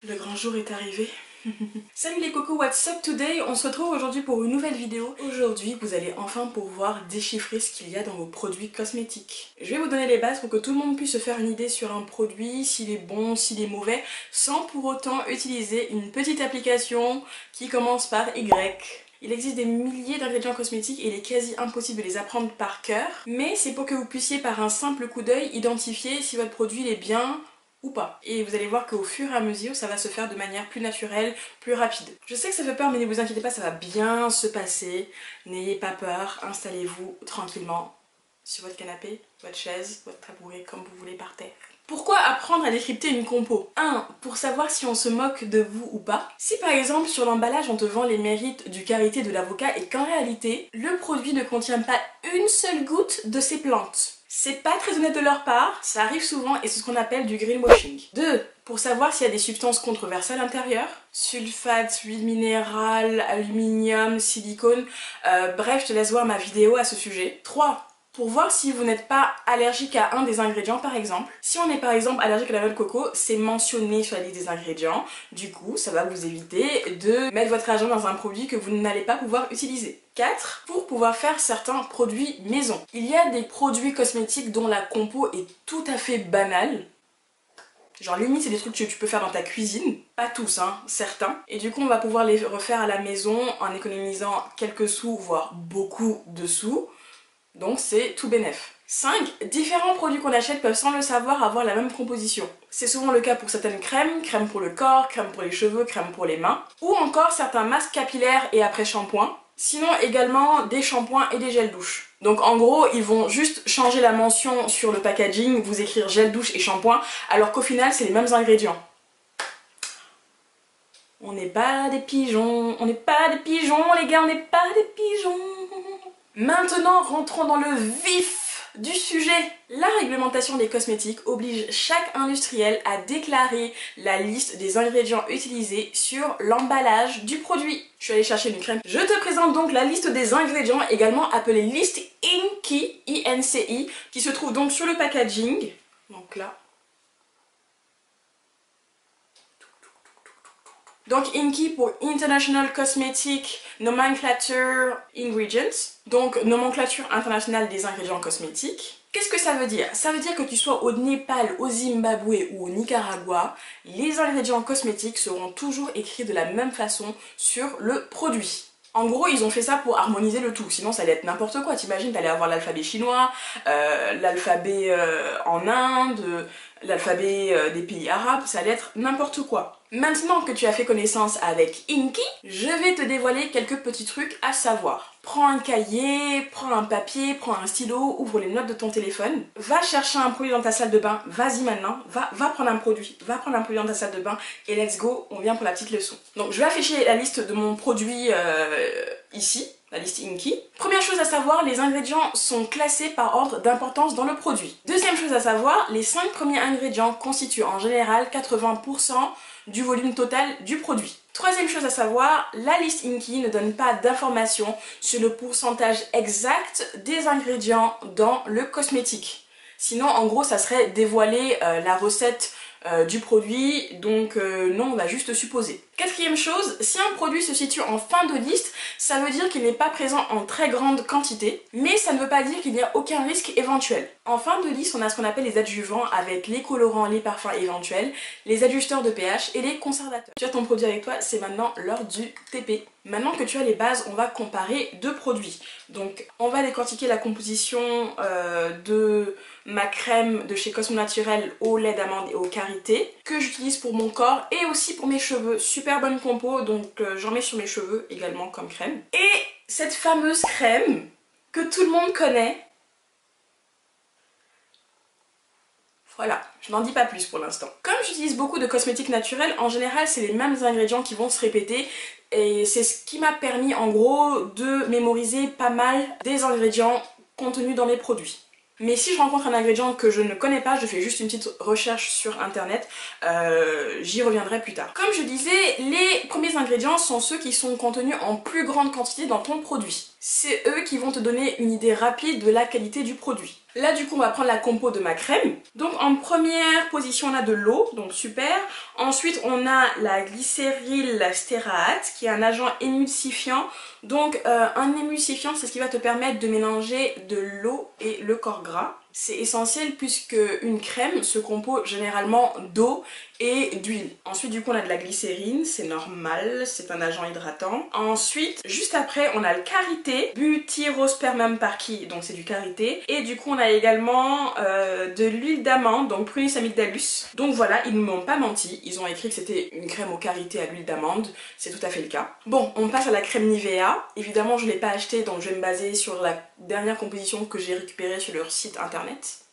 Le grand jour est arrivé. Salut les cocos, what's up today? On se retrouve aujourd'hui pour une nouvelle vidéo. Aujourd'hui, vous allez enfin pouvoir déchiffrer ce qu'il y a dans vos produits cosmétiques. Je vais vous donner les bases pour que tout le monde puisse se faire une idée sur un produit, s'il est bon, s'il est mauvais, sans pour autant utiliser une petite application qui commence par Y. Il existe des milliers d'ingrédients cosmétiques et il est quasi impossible de les apprendre par cœur, mais c'est pour que vous puissiez par un simple coup d'œil identifier si votre produit est bien ou pas. Et vous allez voir qu'au fur et à mesure, ça va se faire de manière plus naturelle, plus rapide. Je sais que ça fait peur, mais ne vous inquiétez pas, ça va bien se passer. N'ayez pas peur, installez-vous tranquillement sur votre canapé, votre chaise, votre tabouret, comme vous voulez par terre. Pourquoi apprendre à décrypter une compo? 1. Pour savoir si on se moque de vous ou pas. Si par exemple sur l'emballage on te vend les mérites du karité de l'avocat et qu'en réalité, le produit ne contient pas une seule goutte de ces plantes. C'est pas très honnête de leur part, ça arrive souvent et c'est ce qu'on appelle du greenwashing. 2. Pour savoir s'il y a des substances controversées à l'intérieur. Sulfate, huile minérale, aluminium, silicone, bref je te laisse voir ma vidéo à ce sujet. 3. Pour voir si vous n'êtes pas allergique à un des ingrédients par exemple. Si on est par exemple allergique à la noix de coco, c'est mentionné sur la liste des ingrédients. Du coup, ça va vous éviter de mettre votre argent dans un produit que vous n'allez pas pouvoir utiliser. 4. Pour pouvoir faire certains produits maison. Il y a des produits cosmétiques dont la compo est tout à fait banale. Genre limite c'est des trucs que tu peux faire dans ta cuisine, pas tous hein, certains. Et du coup on va pouvoir les refaire à la maison en économisant quelques sous, voire beaucoup de sous. Donc c'est tout bénef. 5. Différents produits qu'on achète peuvent sans le savoir avoir la même composition. C'est souvent le cas pour certaines crèmes, crème pour le corps, crème pour les cheveux, crème pour les mains. Ou encore certains masques capillaires et après-shampoing. Sinon également des shampoings et des gels douche. Donc en gros ils vont juste changer la mention sur le packaging, vous écrire gel douche et shampoing, alors qu'au final c'est les mêmes ingrédients. On n'est pas des pigeons, on n'est pas des pigeons les gars, on n'est pas des pigeons. Maintenant, rentrons dans le vif du sujet. La réglementation des cosmétiques oblige chaque industriel à déclarer la liste des ingrédients utilisés sur l'emballage du produit. Je suis allée chercher une crème. Je te présente donc la liste des ingrédients, également appelée liste INCI, I-N-C-I, qui se trouve donc sur le packaging. Donc là. Donc INCI pour International Cosmetic Nomenclature Ingredients, donc nomenclature internationale des ingrédients cosmétiques. Qu'est-ce que ça veut dire? Ça veut dire que tu sois au Népal, au Zimbabwe ou au Nicaragua, les ingrédients cosmétiques seront toujours écrits de la même façon sur le produit. En gros, ils ont fait ça pour harmoniser le tout, sinon ça allait être n'importe quoi. T'imagines, t'allais avoir l'alphabet chinois, l'alphabet en Inde, l'alphabet des pays arabes, ça allait être n'importe quoi. Maintenant que tu as fait connaissance avec INCI, je vais te dévoiler quelques petits trucs à savoir. Prends un cahier, prends un papier, prends un stylo, ouvre les notes de ton téléphone, va chercher un produit dans ta salle de bain, vas-y maintenant, va prendre un produit, dans ta salle de bain et let's go, on vient pour la petite leçon. Donc je vais afficher la liste de mon produit ici, la liste INCI. Première chose à savoir, les ingrédients sont classés par ordre d'importance dans le produit. Deuxième chose à savoir, les 5 premiers ingrédients constituent en général 80% du volume total du produit. Troisième chose à savoir, la liste INCI ne donne pas d'informations sur le pourcentage exact des ingrédients dans le cosmétique. Sinon, en gros, ça serait dévoiler la recette du produit, donc non, on va juste supposer. Quatrième chose, si un produit se situe en fin de liste, ça veut dire qu'il n'est pas présent en très grande quantité, mais ça ne veut pas dire qu'il n'y a aucun risque éventuel. En fin de liste, on a ce qu'on appelle les adjuvants avec les colorants, les parfums éventuels, les ajusteurs de pH et les conservateurs. Tu as ton produit avec toi, c'est maintenant l'heure du TP. Maintenant que tu as les bases, on va comparer deux produits. Donc on va décortiquer la composition de ma crème de chez Cosmo Naturel au lait d'amande et au karité que j'utilise pour mon corps et aussi pour mes cheveux. Super bonne compo, donc j'en mets sur mes cheveux également comme crème. Et cette fameuse crème que tout le monde connaît. Voilà, je n'en dis pas plus pour l'instant. Comme j'utilise beaucoup de cosmétiques naturels, en général c'est les mêmes ingrédients qui vont se répéter et c'est ce qui m'a permis en gros de mémoriser pas mal des ingrédients contenus dans mes produits. Mais si je rencontre un ingrédient que je ne connais pas, je fais juste une petite recherche sur internet, j'y reviendrai plus tard. Comme je disais, les premiers ingrédients sont ceux qui sont contenus en plus grande quantité dans ton produit. c'est eux qui vont te donner une idée rapide de la qualité du produit. Là du coup on va prendre la compo de ma crème. Donc en première position on a de l'eau, donc super. Ensuite on a la glycéryl stéarate qui est un agent émulsifiant. Donc un émulsifiant c'est ce qui va te permettre de mélanger de l'eau et le corps gras. C'est essentiel puisque une crème se compose généralement d'eau et d'huile. Ensuite du coup on a de la glycérine, c'est normal, c'est un agent hydratant. Ensuite juste après on a le karité, butyrospermum parkii, donc c'est du karité. Et du coup on a également de l'huile d'amande, donc Prunus amygdalus. Donc voilà, ils ne m'ont pas menti, ils ont écrit que c'était une crème au karité à l'huile d'amande, c'est tout à fait le cas. Bon, on passe à la crème Nivea. Évidemment je ne l'ai pas achetée donc je vais me baser sur la dernière composition que j'ai récupérée sur leur site internet.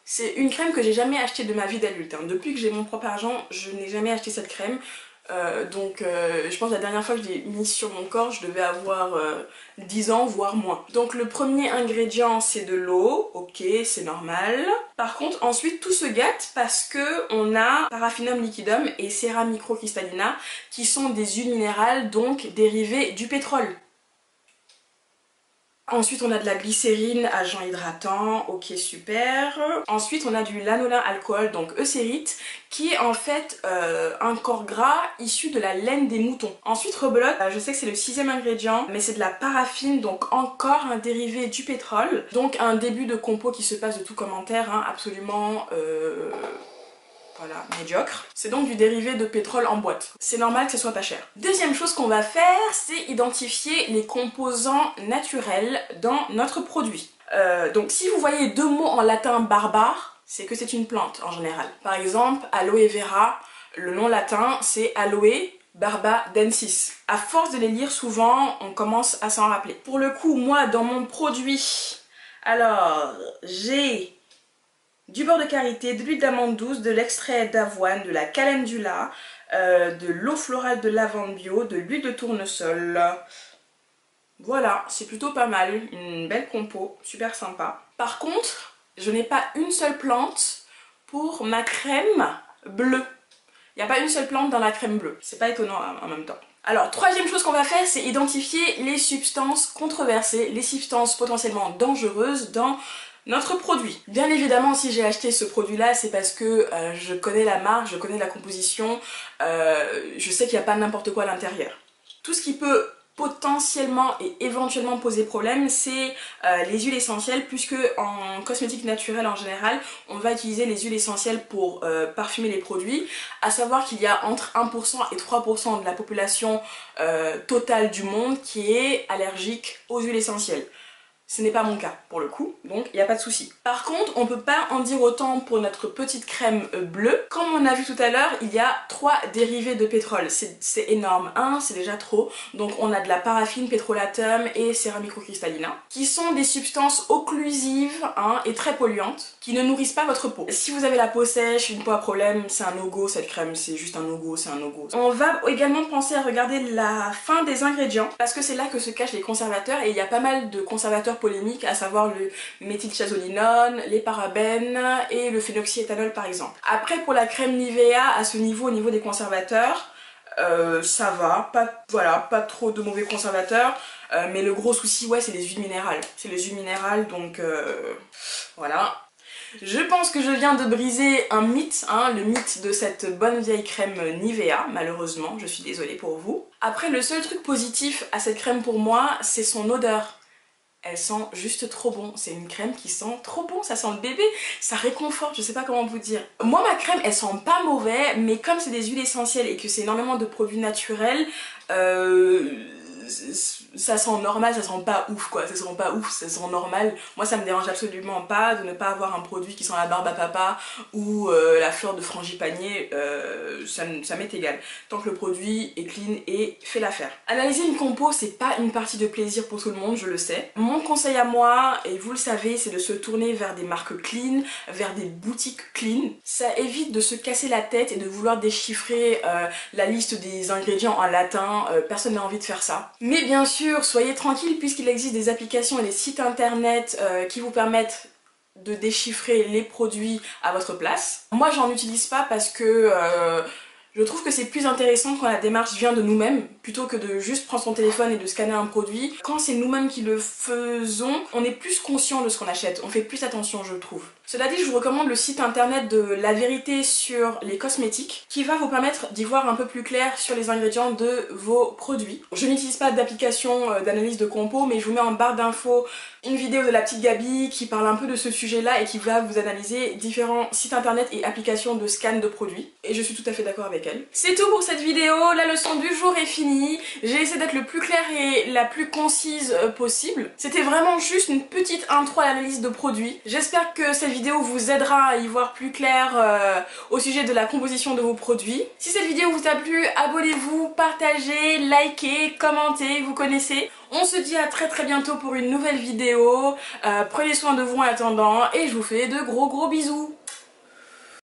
C'est une crème que j'ai jamais achetée de ma vie d'adulte. Depuis que j'ai mon propre argent, je n'ai jamais acheté cette crème. Je pense que la dernière fois que je l'ai mise sur mon corps, je devais avoir 10 ans, voire moins. Donc le premier ingrédient c'est de l'eau, ok, c'est normal. Par contre ensuite tout se gâte parce que on a Paraffinum liquidum et Cera microcristallina qui sont des huiles minérales, donc dérivées du pétrole. Ensuite on a de la glycérine, agent hydratant, ok super. Ensuite on a du lanolin alcool, donc eucérite, qui est en fait un corps gras issu de la laine des moutons. Ensuite rebelote, je sais que c'est le 6e ingrédient, mais c'est de la paraffine, donc encore un dérivé du pétrole. Donc un début de compo qui se passe de tout commentaire, hein, absolument... Voilà, médiocre. C'est donc du dérivé de pétrole en boîte. C'est normal que ce soit pas cher. Deuxième chose qu'on va faire, c'est identifier les composants naturels dans notre produit. Donc si vous voyez 2 mots en latin barbare, c'est que c'est une plante en général. Par exemple, aloe vera, le nom latin c'est aloe barbadensis. À force de les lire souvent, on commence à s'en rappeler. Pour le coup, moi dans mon produit, alors j'ai du beurre de karité, de l'huile d'amande douce, de l'extrait d'avoine, de la calendula, de l'eau florale de lavande bio, de l'huile de tournesol. Voilà, c'est plutôt pas mal, une belle compo, super sympa. Par contre, je n'ai pas une seule plante pour ma crème bleue. Il n'y a pas une seule plante dans la crème bleue, c'est pas étonnant en même temps. Alors, troisième chose qu'on va faire, c'est identifier les substances controversées, les substances potentiellement dangereuses dans notre produit. Bien évidemment, si j'ai acheté ce produit là, c'est parce que je connais la marque, je connais la composition, je sais qu'il n'y a pas n'importe quoi à l'intérieur. Tout ce qui peut potentiellement et éventuellement poser problème, c'est les huiles essentielles, puisque en cosmétique naturelle en général, on va utiliser les huiles essentielles pour parfumer les produits, à savoir qu'il y a entre 1% et 3% de la population totale du monde qui est allergique aux huiles essentielles. Ce n'est pas mon cas pour le coup, donc il n'y a pas de souci. Par contre, on ne peut pas en dire autant pour notre petite crème bleue. Comme on a vu tout à l'heure, il y a 3 dérivés de pétrole. C'est énorme. C'est déjà trop. Donc on a de la paraffine, pétrolatum et Cera microcristallina, qui sont des substances occlusives et très polluantes, qui ne nourrissent pas votre peau. Si vous avez la peau sèche, une peau à problème, c'est un no-go cette crème, c'est juste un no-go, c'est un no-go. On va également penser à regarder la fin des ingrédients, parce que c'est là que se cachent les conservateurs, et il y a pas mal de conservateurs polémiques, à savoir le méthylchazolinone, les parabènes et le phénoxyéthanol par exemple. Après pour la crème Nivea, à ce niveau, au niveau des conservateurs, ça va, pas trop de mauvais conservateurs, mais le gros souci ouais c'est les huiles minérales. C'est les huiles minérales donc voilà. Je pense que je viens de briser un mythe, le mythe de cette bonne vieille crème Nivea, malheureusement, je suis désolée pour vous. Après le seul truc positif à cette crème pour moi, c'est son odeur. Elle sent juste trop bon, c'est une crème qui sent trop bon, ça sent le bébé, ça réconforte, je sais pas comment vous dire. Moi ma crème elle sent pas mauvais, mais comme c'est des huiles essentielles et que c'est énormément de produits naturels, ça sent normal, ça sent pas ouf quoi, ça sent pas ouf, ça sent normal. Moi ça me dérange absolument pas de ne pas avoir un produit qui sent la barbe à papa ou la fleur de frangipanier, ça m'est égal. Tant que le produit est clean et fait l'affaire. Analyser une compo c'est pas une partie de plaisir pour tout le monde, je le sais. Mon conseil à moi, et vous le savez, c'est de se tourner vers des marques clean, vers des boutiques clean. Ça évite de se casser la tête et de vouloir déchiffrer la liste des ingrédients en latin, personne n'a envie de faire ça. Mais bien sûr, soyez tranquille puisqu'il existe des applications et des sites internet qui vous permettent de déchiffrer les produits à votre place. Moi j'en utilise pas parce que Je trouve que c'est plus intéressant quand la démarche vient de nous-mêmes plutôt que de juste prendre son téléphone et de scanner un produit. Quand c'est nous-mêmes qui le faisons, on est plus conscient de ce qu'on achète, on fait plus attention je trouve. Cela dit, je vous recommande le site internet de La Vérité sur les cosmétiques qui va vous permettre d'y voir un peu plus clair sur les ingrédients de vos produits. Je n'utilise pas d'application d'analyse de compo, mais je vous mets en barre d'infos une vidéo de la petite Gabi qui parle un peu de ce sujet-là et qui va vous analyser différents sites internet et applications de scan de produits. Et je suis tout à fait d'accord avec elle. C'est tout pour cette vidéo, la leçon du jour est finie. J'ai essayé d'être le plus claire et la plus concise possible. C'était vraiment juste une petite intro à l'analyse de produits. J'espère que cette vidéo vous aidera à y voir plus clair au sujet de la composition de vos produits. Si cette vidéo vous a plu, abonnez-vous, partagez, likez, commentez, vous connaissez. On se dit à très bientôt pour une nouvelle vidéo. Prenez soin de vous en attendant et je vous fais de gros bisous.